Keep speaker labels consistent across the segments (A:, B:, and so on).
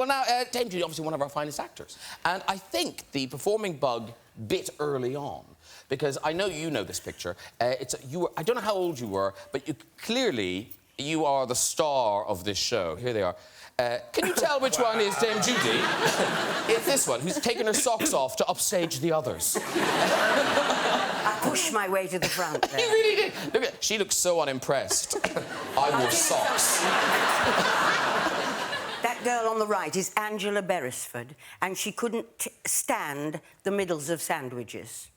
A: Well, now, Dame Judy, obviously one of our finest actors. And I think the performing bug bit early on. Because I know you know this picture. I don't know how old you were, but you are the star of this show. Here they are. Can you tell which one is Dame Judy? It's this one, who's taken her socks off to upstage the others.
B: I pushed my way to the front there.
A: You really did. Look at, she looks so unimpressed. I wore socks.
B: That girl on the right is Angela Beresford, and she couldn't stand the middles of sandwiches.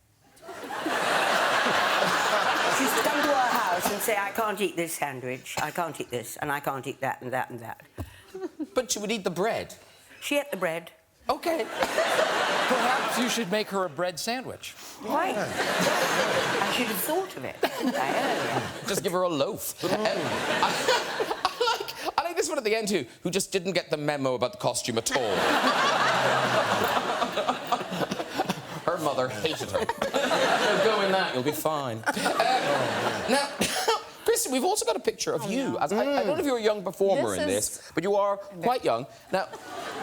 B: She used to come to our house and say, I can't eat this sandwich, I can't eat this, and I can't eat that and that and that.
A: But she would eat the bread.
B: She ate the bread.
A: OK.
C: Perhaps you should make her a bread sandwich.
B: Right. I should have thought of it, didn't I, earlier?
A: Just give her a loaf. I like this one at the end, who just didn't get the memo about the costume at all. Her mother hated her. Go in that, you'll be fine. Now, Kristen, we've also got a picture of you. I don't know if you're a young performer in this, but you are quite young. Now...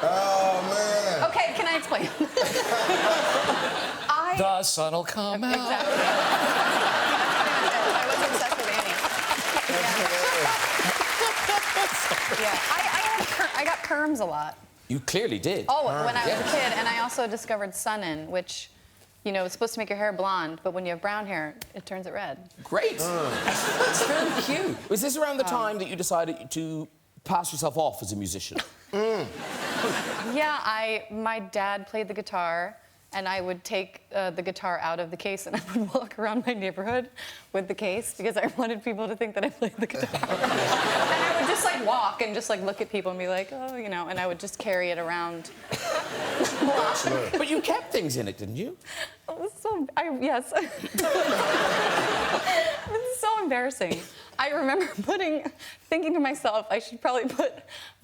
D: Oh, man.
E: OK, can I explain?
C: The sun'll come out.
E: Exactly. I was obsessed with Annie. Yeah. I got perms a lot.
A: You clearly did.
E: Oh, when I was a kid, and I also discovered sun-in, which, you know, is supposed to make your hair blonde, but when you have brown hair, it turns it red.
A: Great. That's very cute. Was this around the time that you decided to pass yourself off as a musician?
E: Yeah, my dad played the guitar, and I would take the guitar out of the case, and I would walk around my neighborhood with the case because I wanted people to think that I played the guitar. And I would just, like, walk and just, like, look at people and be like, oh, you know, and I would just carry it around.
A: But you kept things in it, didn't you?
E: It was so... yes. It's so embarrassing. I remember thinking to myself, I should probably put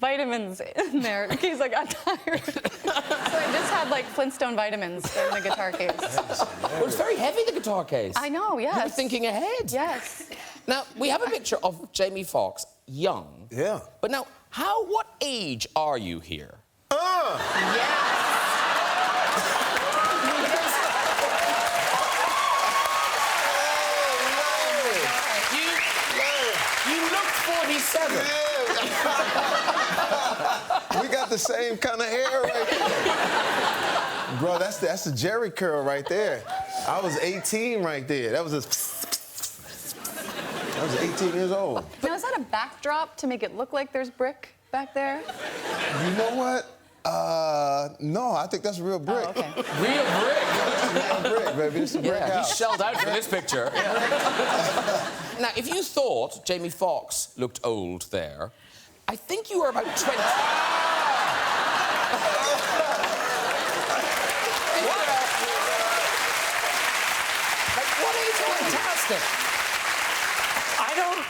E: vitamins in there in case I got tired. So I just had, like, Flintstone vitamins in the guitar case.
A: Well, it's very heavy, the guitar case.
E: I know, yes.
A: You were thinking ahead.
E: Yes.
A: Now, we have a picture of Jamie Foxx, young.
D: Yeah.
A: But now, what age are you here?
E: Yes.
A: You look 47.
D: We got the same kind of hair right there. Bro, that's the Jerry curl right there. I was 18 right there. I was 18 years old.
E: Now, is that a backdrop to make it look like there's brick back there?
D: You know what? No, I think that's real brick.
E: Oh, okay.
A: Real brick.
D: Real brick, baby. It's a brick house.
A: He's shelled out for this picture. Now, if you thought Jamie Foxx looked old there, I think you were about 20. What age? Fantastic.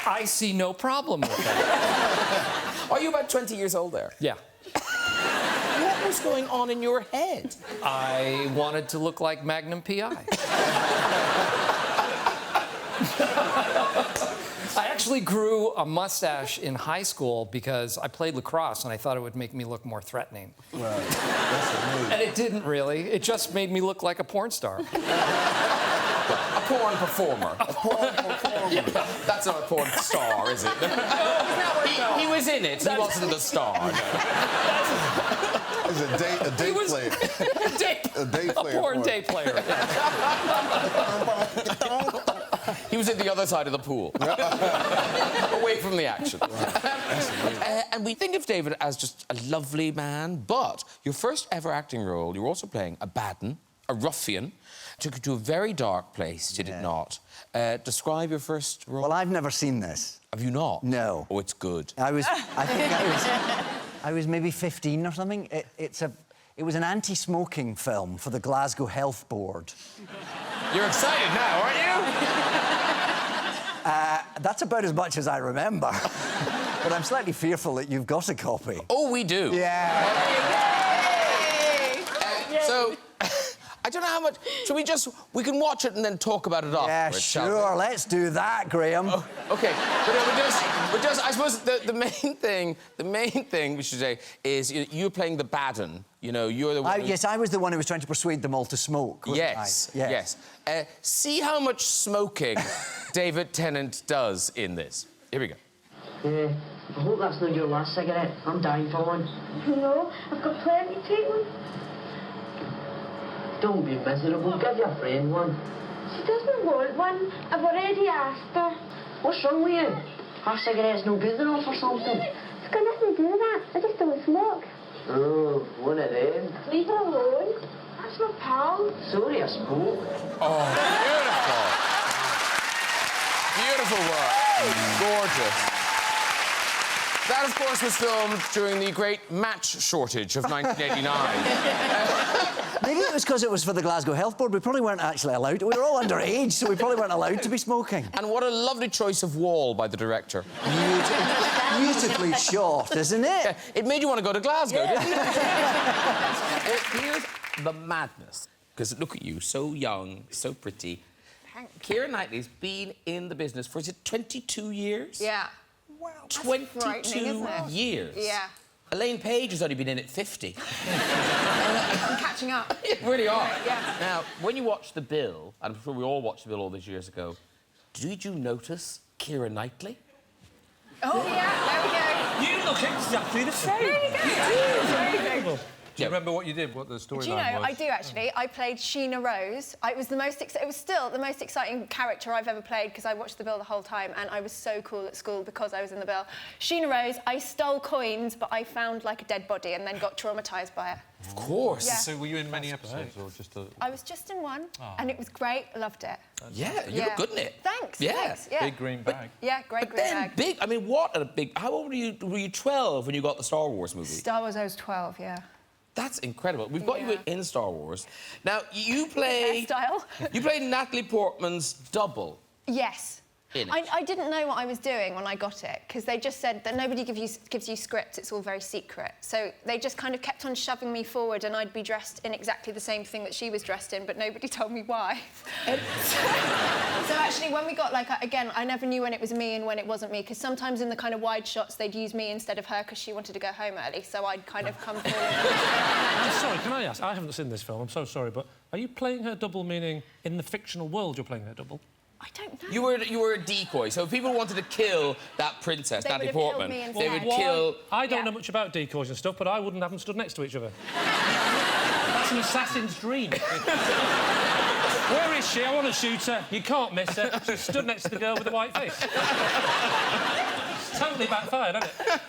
C: I see no problem with that.
A: Are you about 20 years old there?
C: Yeah.
A: What was going on in your head?
C: I wanted to look like Magnum P.I. I actually grew a mustache in high school because I played lacrosse and I thought it would make me look more threatening.
D: Right. That's amazing.
C: And it didn't really. It just made me look like a porn star.
A: A porn performer.
D: A porn performer.
A: That's not a porn star, is it? He was in it. He wasn't the star.
D: He's a day player. A day player.
C: A porn day player.
A: He was at the other side of the pool. Away from the action. And we think of David as just a lovely man, but your first ever acting role, you were also playing a baden, a ruffian, took you to a very dark place, did it not? Describe your first role.
F: Well, I've never seen this.
A: Have you not?
F: No.
A: Oh, it's good.
F: I think I was maybe 15 or something. It was an anti-smoking film for the Glasgow Health Board.
A: You're excited now, aren't you?
F: That's about as much as I remember. But I'm slightly fearful that you've got a copy.
A: Oh, we do.
F: Yeah.
A: So, I don't know how much. Should we can watch it and then talk about it
F: Yeah,
A: afterwards, shall we?
F: sure. Let's do that, Graham.
A: Oh, okay, but just. I suppose the main thing we should say is you're playing the bad un. You know, you're the one.
F: Yes, I was the one who was trying to persuade them all to smoke. wasn't I?
A: Yes. See how much smoking David Tennant does in this. Here we go.
G: I hope that's not your last cigarette. I'm dying for one.
H: No, I've got plenty to take one.
G: Don't be miserable. Give your friend one.
H: She doesn't want one. I've already asked her.
G: What's wrong with you? Her cigarette's no good enough or something.
H: It's got nothing to do with that. I just don't smoke.
G: Oh, one of them.
H: Leave her alone. That's my pal.
G: Sorry I spoke.
A: Oh, beautiful. Beautiful work. Gorgeous. That, of course, was filmed during the great match shortage of 1989.
F: Maybe it was because it was for the Glasgow Health Board. We probably weren't actually allowed. We were all underage, so we probably weren't allowed to be smoking.
A: And what a lovely choice of wall by the director.
F: Beautifully shot, isn't it?
A: Yeah, it made you want to go to Glasgow, didn't it? Here's the madness. Because look at you, so young, so pretty. Keira Knightley's been in the business for, is it 22 years?
E: Yeah.
A: Wow.
E: That's frightening, isn't
A: 22
E: it?
A: years.
E: Yeah.
A: Elaine Page has only been in it 50.
E: I'm catching up.
A: You really are.
E: Yeah.
A: Now, when you watch the bill, and I'm sure we all watched the bill all these years ago, did you notice Keira Knightley?
E: Oh, yeah, there we go.
I: You look exactly the same.
E: There you go. There you go.
I: Do you remember what you did, what the storyline was?
E: Do you know, I do actually. I played Sheena Rose. It was still the most exciting character I've ever played because I watched the bill the whole time and I was so cool at school because I was in the bill. Sheena Rose, I stole coins, but I found like a dead body and then got traumatised by it.
A: Of course.
E: Yeah.
I: So were you in many episodes or just a...
E: I was just in one and it was great. I loved it.
A: Yeah, you look good in it.
E: Thanks.
A: Yeah.
E: Thanks. Yeah.
I: Big green bag.
E: Yeah, great
A: But
E: green
A: then
E: bag.
A: big, I mean, what a big... How old were you? Were you 12 when you got the Star Wars movie?
E: Star Wars, I was 12, yeah.
A: That's incredible. We've got you in Star Wars. Now, you play...
E: Hairstyle.
A: You played Natalie Portman's double.
E: Yes.
A: In it.
E: I didn't know what I was doing when I got it, because they just said that nobody gives you scripts, it's all very secret. So they just kind of kept on shoving me forward and I'd be dressed in exactly the same thing that she was dressed in, but nobody told me why. So actually, when we got, like, again, I never knew when it was me and when it wasn't me, because sometimes in the kind of wide shots, they'd use me instead of her because she wanted to go home early, so I'd kind of come forward.
I: I'm sorry, can I ask? I haven't seen this film, I'm so sorry, but are you playing her double, meaning in the fictional world you're playing her double?
E: I don't know.
A: You were a decoy, so if people wanted to kill that princess,
E: They
A: Natalie
E: would have killed
A: Portman,
E: me
A: they
E: instead.
A: would kill...
I: I don't
E: Yeah.
I: know much about decoys and stuff, but I wouldn't have them stood next to each other. That's an assassin's dream. Where is she? I want to shoot her. You can't miss her. She stood next to the girl with the white face. Totally backfired, hasn't it?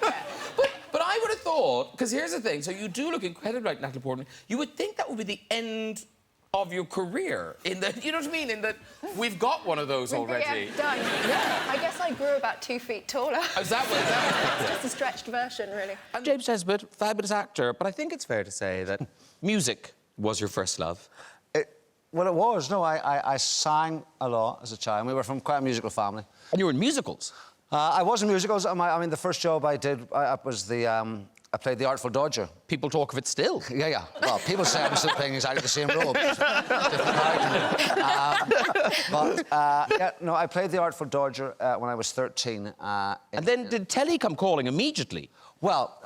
A: But I would have thought, because here's the thing, so you do look incredibly like Natalie Portman, you would think that would be the end of your career, in that, you know what I mean, in that we've got one of those already.
E: Yeah, done. Yeah. I guess I grew about 2 feet taller.
A: Is that what
E: It's just a stretched version, really.
A: And James Nesbitt, fabulous actor, but I think it's fair to say that music was your first love.
J: Well, it was. No, I sang a lot as a child. We were from quite a musical family.
A: And you were in musicals?
J: I was in musicals. I mean, the first job I did was I played the Artful Dodger.
A: People talk of it still.
J: Yeah. Well, people say I'm still playing exactly the same role. I played the Artful Dodger when I was 13.
A: And then did telly come calling immediately?
J: Well,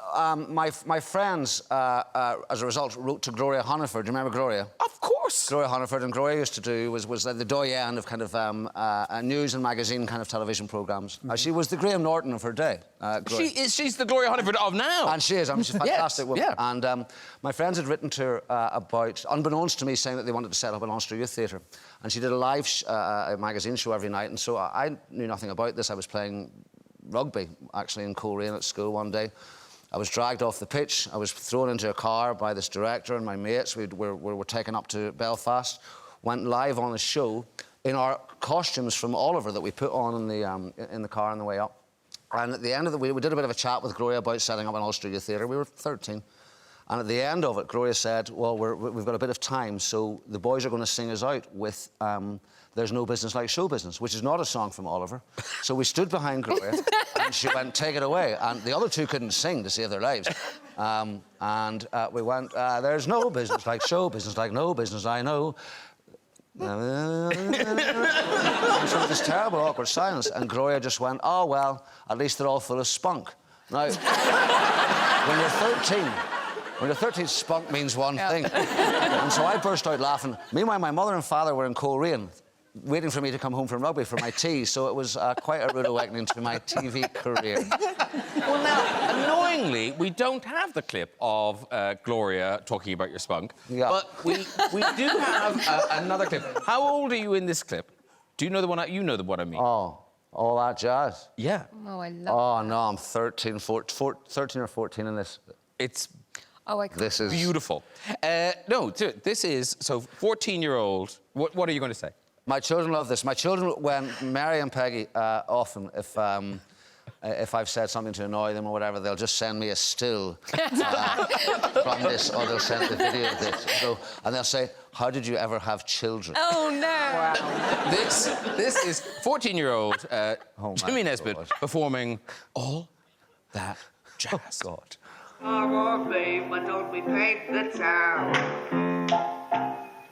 J: my friends, as a result, wrote to Gloria Hunniford. Do you remember Gloria?
A: Of course.
J: Gloria Hunniford, and Gloria used to do was like the doyen of kind of news and magazine kind of television programmes. She was the Graham Norton of her day. Gloria.
A: She's the Gloria Hunniford of now.
J: And she is. I mean, she's a fantastic woman.
A: Yeah.
J: And my friends had written to her about, unbeknownst to me, saying that they wanted to set up an Ulster Youth Theatre. And she did a live magazine show every night. And so I knew nothing about this. I was playing rugby, actually, in Coleraine at school one day. I was dragged off the pitch. I was thrown into a car by this director and my mates. We were taken up to Belfast, went live on a show in our costumes from Oliver that we put on in the car on the way up. And at the end of the week, we did a bit of a chat with Gloria about setting up an Ulster Youth Theatre. We were 13. And at the end of it, Gloria said, well, we've got a bit of time, so the boys are going to sing us out with There's No Business Like Show Business, which is not a song from Oliver. So we stood behind Gloria, and she went, take it away. And the other two couldn't sing to save their lives. And we went, there's no business like show business, like no business I know. And so this terrible, awkward silence, and Gloria just went, oh, well, at least they're all full of spunk. Now, when you're 13, spunk means one thing. And so I burst out laughing. Meanwhile, my mother and father were in Korean, waiting for me to come home from rugby for my tea, so it was quite a rude awakening to my TV career.
A: Well, now, annoyingly, we don't have the clip of Gloria talking about your spunk.
J: Yeah.
A: But we do have another clip. How old are you in this clip? Do you know the one? You know the one I mean.
J: Oh, all that jazz.
A: Yeah.
E: Oh, I love
J: Oh, no, I'm 13 or 14 in this.
A: It's
E: Oh, I can't.
J: This is...
A: beautiful. No, this is... So, 14-year-old... What are you going to say?
J: My children love this. My children, when Mary and Peggy, often, if I've said something to annoy them or whatever, they'll just send me a still from this, or they'll send the video of this. And they'll say, how did you ever have children?
E: Oh, no. Wow.
A: This is 14-year-old Jimmy Nesbitt performing All That Jazz.
J: Oh, God.
K: Oh, babe, why don't we paint the town?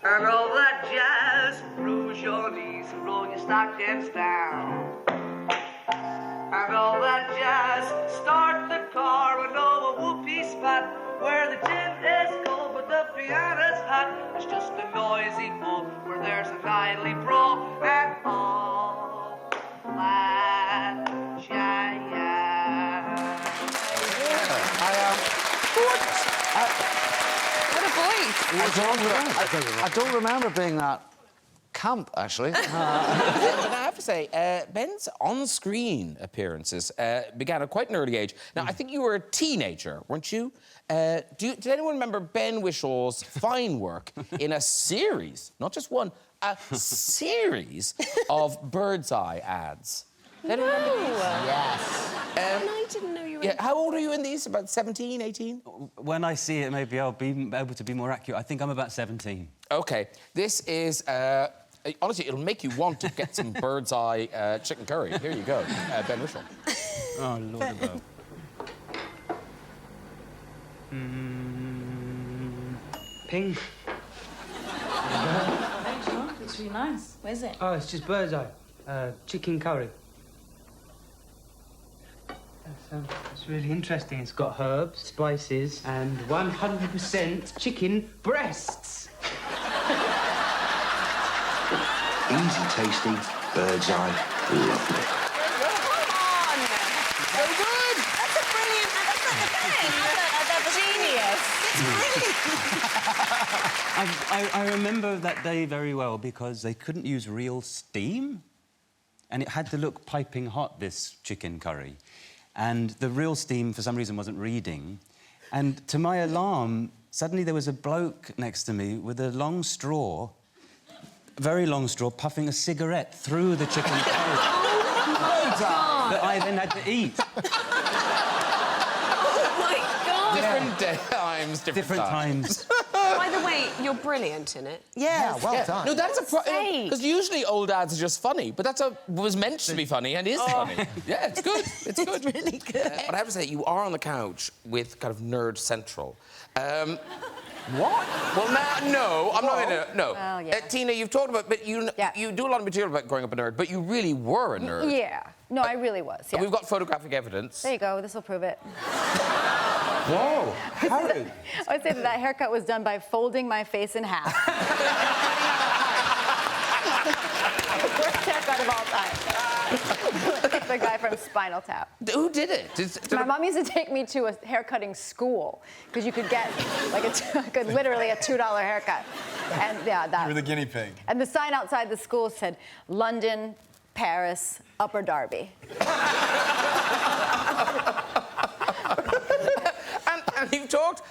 K: And all that jazz, bruise your knees and roll your stockings down. And all that jazz, start the car and know a whoopee spot where the gin is cold but the piano's hot. It's just a noisy pub where there's a nightly brawl and all that jazz.
E: What a voice.
J: I don't remember being that camp, actually.
A: But I have to say, Ben's on-screen appearances began at quite an early age. Now, I think you were a teenager, weren't you? Did anyone remember Ben Whishaw's fine work in a series, not just one, a series of Bird's Eye ads? Did anyone remember these?
B: Yes.
H: I didn't know you were...
A: Yeah, how old are you in these? About 17, 18?
L: When I see it, maybe I'll be able to be more accurate. I think I'm about 17.
A: OK, this is... honestly, it'll make you want to get some Bird's Eye chicken curry. Here you go, Ben Whishaw.
L: Oh, Lord above.
K: Ping.
M: It's really nice. Where's it?
K: Oh, it's just Bird's Eye. Chicken curry. It's really interesting. It's got herbs, spices, and 100% chicken breasts.
N: Easy tasting, Bird's Eye, lovely.
E: Come on!
A: So good!
E: That's a brilliant... That's like a thing. That's genius.
L: I remember that day very well because they couldn't use real steam. And it had to look piping hot, this chicken curry. And the real steam, for some reason, wasn't reading. And to my alarm, suddenly there was a bloke next to me with a long straw, very long straw, puffing a cigarette through the chicken curry. That I then had to eat.
M: Oh, my God!
A: Different times, different times.
M: By the way, you're brilliant in it.
B: Yeah, well done.
A: No, that's a because usually old ads are just funny, but was meant to be funny and is funny. Yeah, it's good. It's good.
B: It's really good.
A: But I have to say, you are on the couch with kind of Nerd Central. What? Well, no, I'm not going to. No.
E: Well, yeah.
A: Tina, you've talked about, but you do a lot of material about growing up a nerd, but you really were a nerd.
E: Yeah. No, I really was, yeah.
A: And we've got photographic evidence.
E: There you go. This will prove it.
D: Whoa, Harry.
E: I would say that haircut was done by folding my face in half. Worst haircut of all time. The guy from Spinal Tap.
A: Who did it?
E: My mom used to take me to a haircutting school because you could get like literally a $2 haircut. And yeah, that.
D: You were the guinea pig.
E: And the sign outside the school said London, Paris, Upper Darby.
A: And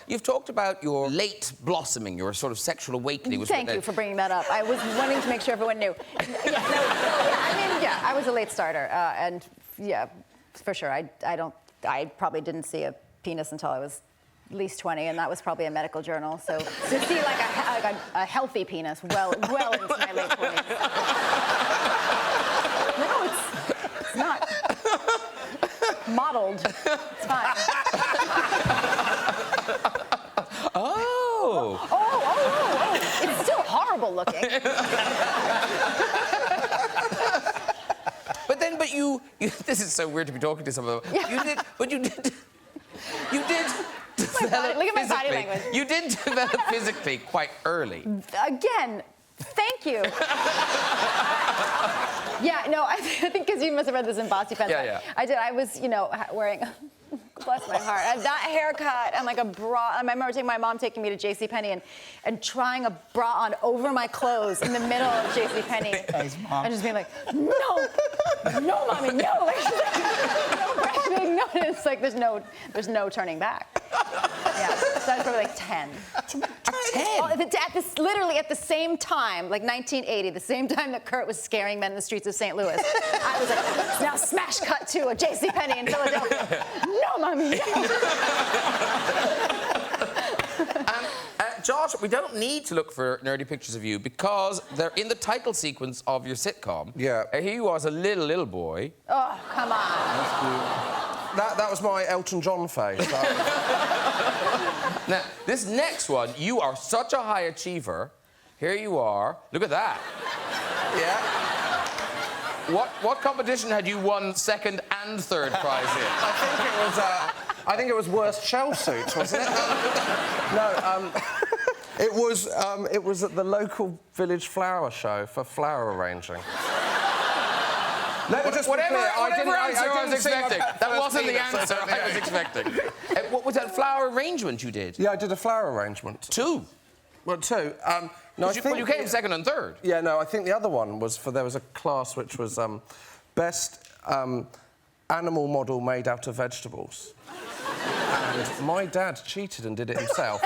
A: you've talked about your late blossoming, your sort of sexual awakening.
E: Thank you for bringing that up. I was wanting to make sure everyone knew. I was a late starter, and yeah, for sure. I probably didn't see a penis until I was at least 20, and that was probably a medical journal. So to see like a healthy penis well into my late 20s. No, it's not modeled. It's fine. horrible looking.
A: But you this is so weird to be talking to someone.
E: Yeah.
A: You did develop
E: Look at my body
A: physically-
E: language.
A: You did develop physically quite early.
E: Again, thank you. Yeah, no, I think because you must have read this in Bossy Pants.
A: Yeah, yeah.
E: I did. I was, you know, wearing, bless my heart, that haircut and like a bra. I remember taking my mom taking me to JCPenney and trying a bra on over my clothes in the middle of JCPenney.
F: Thanks, Mom.
E: And just being like, no, mommy, no. Like, no, it's like there's no turning back. Yeah, so I was probably like 10.
A: 10?
E: Literally at the same time, like 1980, the same time that Kurt was scaring men in the streets of St. Louis, I was like, now smash cut to a JCPenney in Philadelphia. No, mommy, no.
A: Josh, we don't need to look for nerdy pictures of you because they're in the title sequence of your sitcom.
O: Yeah.
A: Here you are as a little boy.
E: Oh, come on.
O: That was my Elton John face.
A: Now, this next one, you are such a high achiever. Here you are. Look at that.
O: Yeah.
A: What competition had you won second and third prize in?
O: I think it was worst shell suits, wasn't it? No, it was at the local village flower show for flower arranging. Let me just
A: Whatever
O: be clear,
A: answer I was
O: didn't see my
A: expecting. That
O: first
A: wasn't the
O: penis,
A: answer I was expecting. What was that flower arrangement you did?
O: Yeah, I did a flower arrangement.
A: 2?
O: Well, 2. No,
A: you came second and third.
O: Yeah, no, I think the other one was there was a class which was best animal model made out of vegetables. And my dad cheated and did it himself.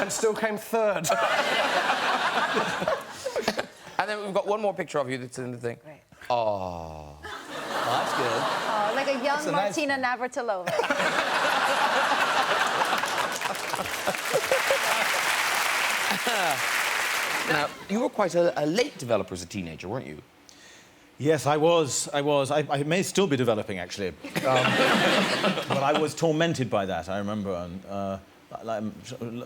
O: And still came third.
A: And then we've got one more picture of you that's in the thing.
E: Great.
A: Oh.
F: That's good.
E: Oh, like a young Martina Navratilova.
A: Now, you were quite a late developer as a teenager, weren't you?
P: Yes, I was. I may still be developing, actually. But I was tormented by that, I remember. And,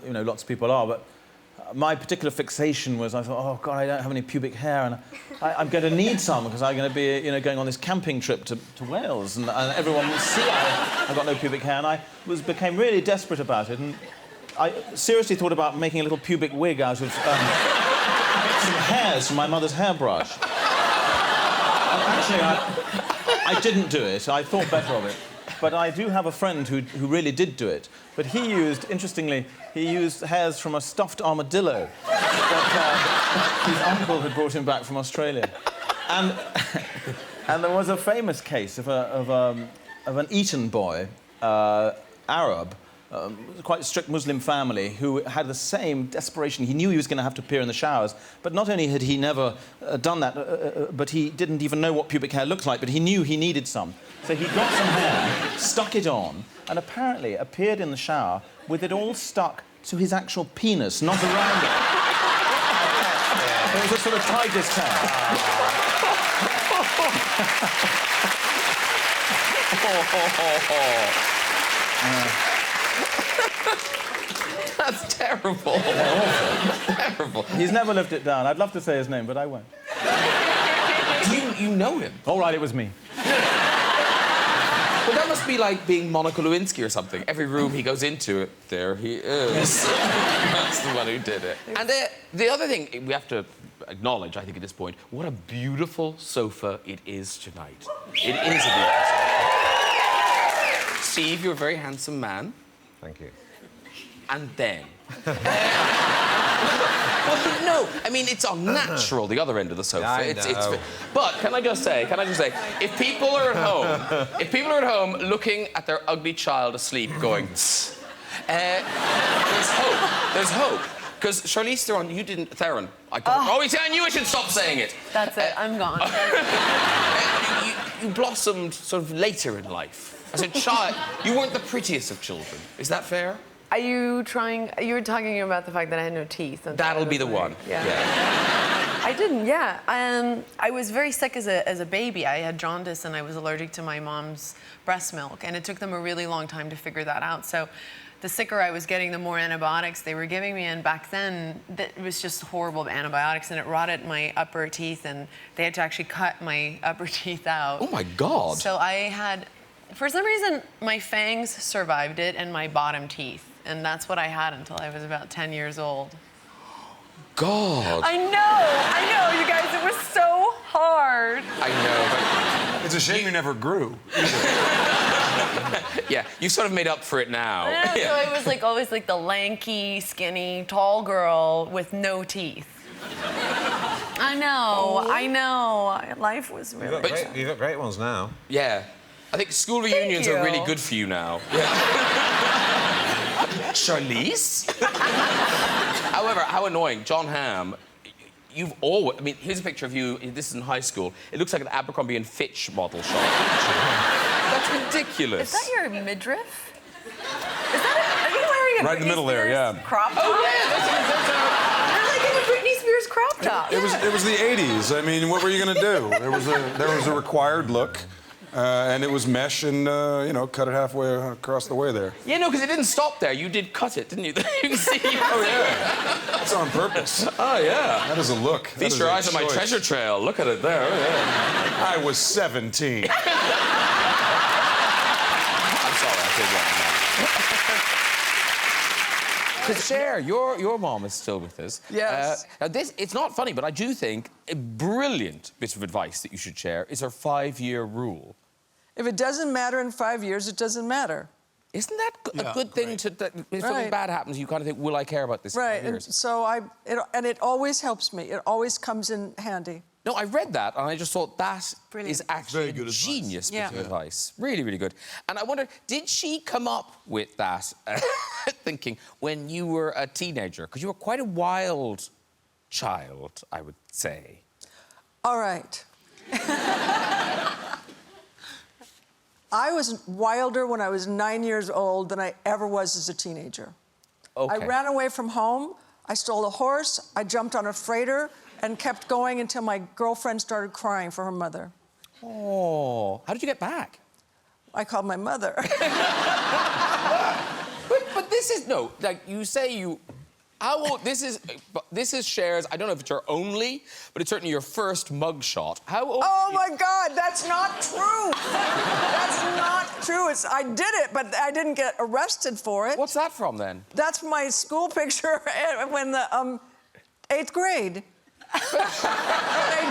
P: you know, lots of people are. But my particular fixation was, I thought, oh, God, I don't have any pubic hair. And I'm going to need some because I'm going to be, you know, going on this camping trip to Wales. And everyone will see I've got no pubic hair. And I became really desperate about it. And I seriously thought about making a little pubic wig out of some hairs from my mother's hairbrush. Actually, I didn't do it. I thought better of it. But I do have a friend who really did do it. But he used, interestingly, hairs from a stuffed armadillo that his uncle had brought him back from Australia. And there was a famous case of an Eton boy, Arab, quite a strict Muslim family, who had the same desperation. He knew he was going to have to appear in the showers, but not only had he never done that, but he didn't even know what pubic hair looked like, but he knew he needed some. So he got some hair, stuck it on, and apparently appeared in the shower with it all stuck to his actual penis, not around it. It was a sort of tiger's tail.
A: That's terrible. Terrible.
P: He's never lived it down. I'd love to say his name, but I won't.
A: You know him?
P: All right, it was me.
A: Well, that must be like being Monica Lewinsky or something. Every room he goes into, there he is. That's the one who did it. And the other thing we have to acknowledge, I think, at this point, what a beautiful sofa it is tonight. It is a beautiful sofa. Steve, you're a very handsome man.
O: Thank you.
A: And then... well, no, I mean, it's unnatural, the other end of the sofa.
O: I know.
A: But can I just say, if people are at home looking at their ugly child asleep going, there's hope. Because Charlize Theron, I knew I should stop saying it.
M: That's it, I'm gone.
A: You blossomed sort of later in life. As a child, you weren't the prettiest of children. Is that fair?
M: Are you trying... You were talking about the fact that I had no teeth.
A: That'll be the one.
M: Yeah. I didn't, yeah. I was very sick as a baby. I had jaundice and I was allergic to my mom's breast milk, and it took them a really long time to figure that out. So the sicker I was getting, the more antibiotics they were giving me. And back then, that was just horrible antibiotics, and it rotted my upper teeth, and they had to actually cut my upper teeth out.
A: Oh, my God.
M: So I had, for some reason, my fangs survived it and my bottom teeth. And that's what I had until I was about 10 years old.
A: God.
M: I know, you guys, it was so hard.
A: I know, but...
Q: It's a shame you never grew.
A: Yeah, you sort of made up for it now.
M: Yeah, so I was like always like the lanky, skinny, tall girl with no teeth. I know. Life was really
Q: You've got great ones now.
A: Yeah. I think school reunions are really good for you now. Yeah. Charlize? However, how annoying. John Hamm, you've always... I mean, here's a picture of you. This is in high school. It looks like an Abercrombie & Fitch model shot. That's ridiculous.
M: Is that your midriff? Are you wearing a
Q: Right in the middle there, yeah.
M: crop top?
A: Oh, yeah.
M: You're like in a Britney Spears crop top.
Q: It was the 80s. I mean, what were you going to do? There was a required look. And it was mesh and, you know, cut it halfway across the way there.
A: Yeah, no, because it didn't stop there. You did cut it, didn't you? You can see.
Q: Oh, yeah. That's on purpose.
A: Oh, yeah.
Q: That is a look.
A: Feast your eyes on my treasure trail. Look at it there. Oh, yeah.
Q: I was 17.
A: I'm sorry, I said wrong. Because Cher, your mom is still with us.
R: Yes.
A: Now it's not funny, but I do think a brilliant bit of advice that you should share is her 5-year rule.
R: If it doesn't matter in 5 years, it doesn't matter.
A: Isn't that a good thing to... If something bad happens, you kind of think, will I care about this in 5 years?
R: And so it always helps me. It always comes in handy.
A: No, I read that, and I just thought that is actually a genius bit of advice. Really, really good. And I wonder, did she come up with that thinking when you were a teenager? Because you were quite a wild child, I would say.
R: All right. I was wilder when I was 9 years old than I ever was as a teenager.
A: Okay.
R: I ran away from home, I stole a horse, I jumped on a freighter, and kept going until my girlfriend started crying for her mother.
A: Oh, how did you get back?
R: I called my mother.
A: but this is, no, like, you say you... How old... This is Cher's... I don't know if it's her only, but it's certainly your first mugshot. How old...
R: Oh, my God, that's not true. That's not true. I did it, but I didn't get arrested for it.
A: What's that from, then?
R: That's my school picture when the 8th grade. They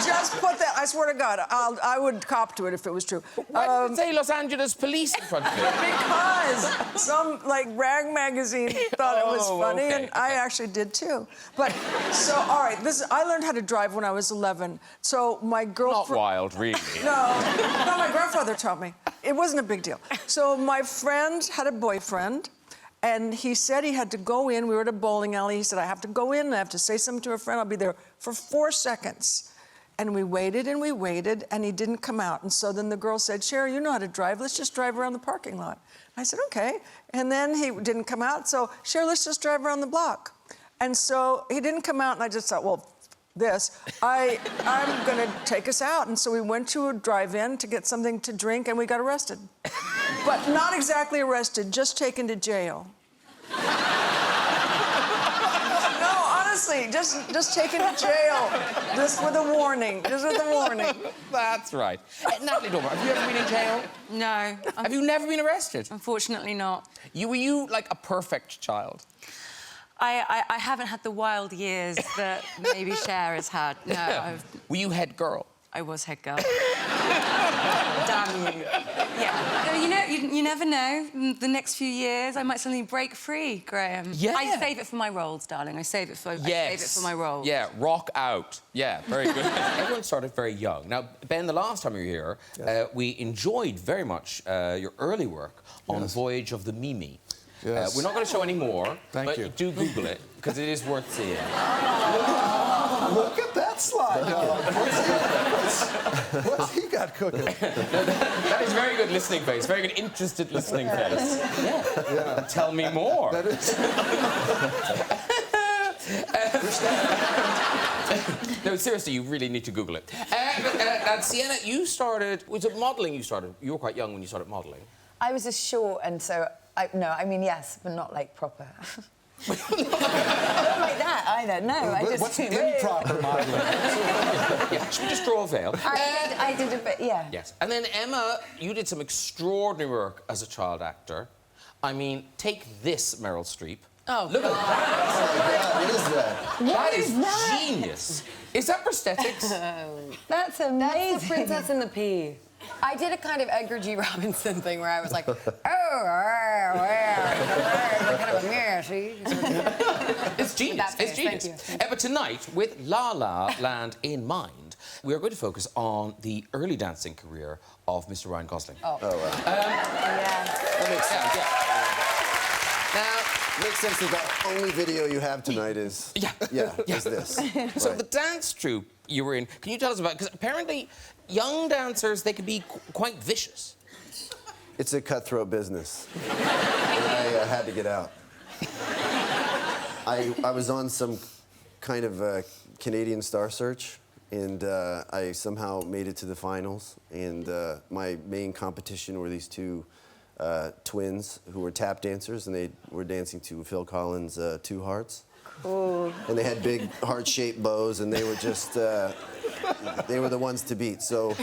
R: just put that... I swear to God, I would cop to it if it was true.
A: Why did it say Los Angeles Police in front of it?
R: Because some, like, rag magazine thought it was funny, and I actually did, too. But, so, all right, I learned how to drive when I was 11. So my girlfriend...
A: Not wild, really.
R: No, my grandfather taught me. It wasn't a big deal. So my friend had a boyfriend, and he said he had to go in. We were at a bowling alley. He said, I have to go in, and I have to say something to a friend. I'll be there for 4 seconds. And we waited, and he didn't come out. And so then the girl said, Cher, you know how to drive. Let's just drive around the parking lot. I said, OK. And then he didn't come out. So, Cher, let's just drive around the block. And so he didn't come out, and I just thought, well, I'm going to take us out. And so we went to a drive-in to get something to drink, and we got arrested. But not exactly arrested, just taken to jail. No, honestly, just taken to jail. Just with a warning.
A: That's right. Natalie Dormer, have you ever been in jail?
S: No.
A: Have you never been arrested?
S: Unfortunately not.
A: Were you, like, a perfect child?
S: I haven't had the wild years that maybe Cher has had. No,
A: Were you head girl?
S: I was head girl. Damn you. Yeah. You never know. In the next few years, I might suddenly break free, Graham.
A: Yeah.
S: I save it for my roles, darling. I save it for my roles.
A: Yeah, rock out. Yeah, very good. Everyone started very young. Now, Ben, the last time you were here, we enjoyed very much your early work on Voyage of the Mimi.
D: Yes.
A: We're not going to show any more,
D: Thank you.
A: Do Google it, because it is worth seeing.
D: Look at that slide. What's he got cooking?
A: That is very good listening face, very good interested listening face. Yeah. Tell me more.
D: That is.
A: No, seriously, you really need to Google it. And Sienna, you started... Was it modelling you started? You were quite young when you started modelling.
T: I was a short, and so No, I mean, yes, but not like proper. Not like that either. No, I just.
D: What's improper modeling?
A: Yeah, should we just draw a veil?
T: I did a bit, yeah.
A: Yes. And then, Emma, you did some extraordinary work as a child actor. I mean, take this, Meryl Streep.
T: Oh,
A: look at that.
D: Oh, my God, what is that?
A: That is genius. Is that prosthetics?
T: That's amazing.
S: That's the Princess and the Pea. I did a kind of Edgar G. Robinson thing where I was like, kind of a mirror, see?
A: It's genius. It's genius.
S: Thank you.
A: But tonight, with La La Land in mind, we are going to focus on the early dancing career of Mr. Ryan Gosling.
D: Oh, wow.
T: Yeah.
D: That makes sense.
A: Now,
D: makes sense that the only video you have tonight is is this.
A: So
D: Right.
A: the dance troupe you were in, can you tell us about? Because apparently, young dancers they can be quite vicious.
D: It's a cutthroat business. And I had to get out. I was on some kind of Canadian Star Search, and I somehow made it to the finals. And my main competition were these two twins who were tap dancers, and they were dancing to Phil Collins' Two Hearts.
T: Ooh.
D: And they had big heart-shaped bows, and they were just, they were the ones to beat. So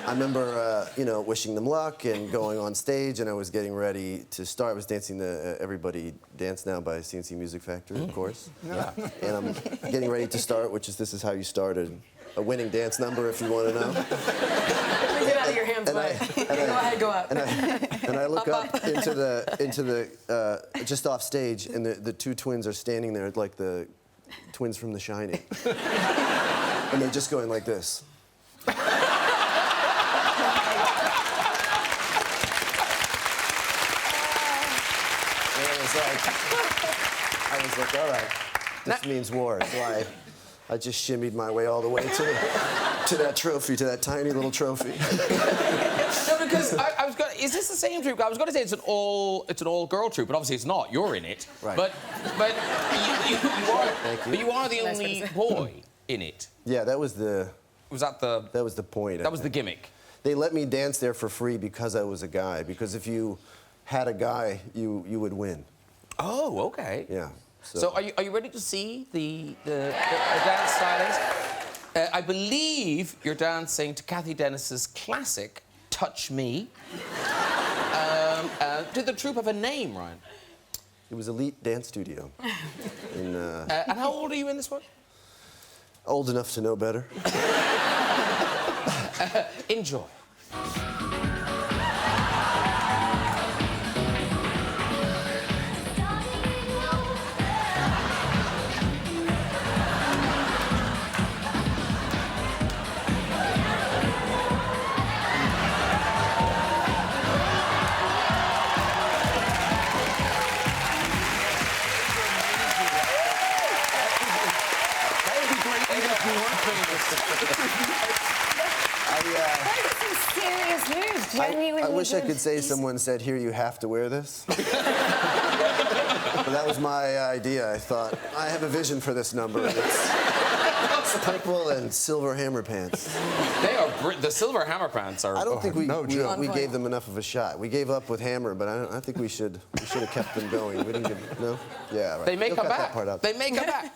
D: I remember, you know, wishing them luck and going on stage, and I was getting ready to start. I was dancing the Everybody Dance Now by CNC Music Factory, of course.
A: Yeah.
D: And I'm getting ready to start, which is This Is How You Started. A winning dance number, if you want to know.
S: Get out of your hands, Mike. Go ahead, go up.
D: And I look up into the just off stage, and the two twins are standing there like the twins from The Shining. And they're just going like this. And I was like, all right, this means war. So I just shimmied my way all the way to that trophy, to that tiny little trophy.
A: No, because I was going. Is this the same troupe? I was going to say it's an all-girl troupe, but obviously it's not. You're in it.
D: Right.
A: But you are.
D: Thank you.
A: But you are the only boy in it.
D: Yeah, that was the.
A: Was that the?
D: That was the point.
A: That was the gimmick.
D: They let me dance there for free because I was a guy. Because if you had a guy, you would win.
A: Oh, okay.
D: Yeah.
A: So are you ready to see the dance stylings? I believe you're dancing to Kathy Dennis's classic "Touch Me." Did the troupe have a name, Ryan?
D: It was Elite Dance Studio.
A: And how old are you in this one?
D: Old enough to know better.
A: Enjoy.
T: Serious news, genuinely.
D: I wish I could say someone said, here, you have to wear this. But that was my idea. I thought, I have a vision for this number. It's purple and silver hammer pants.
A: They are the silver hammer pants are.
D: I don't think we
A: gave
D: gave them enough of a shot. We gave up with hammer, but I think we should have kept them going. We didn't give no. Yeah, right.
A: They may
D: You'll
A: come
D: cut
A: back.
D: That part out.
A: They may come back.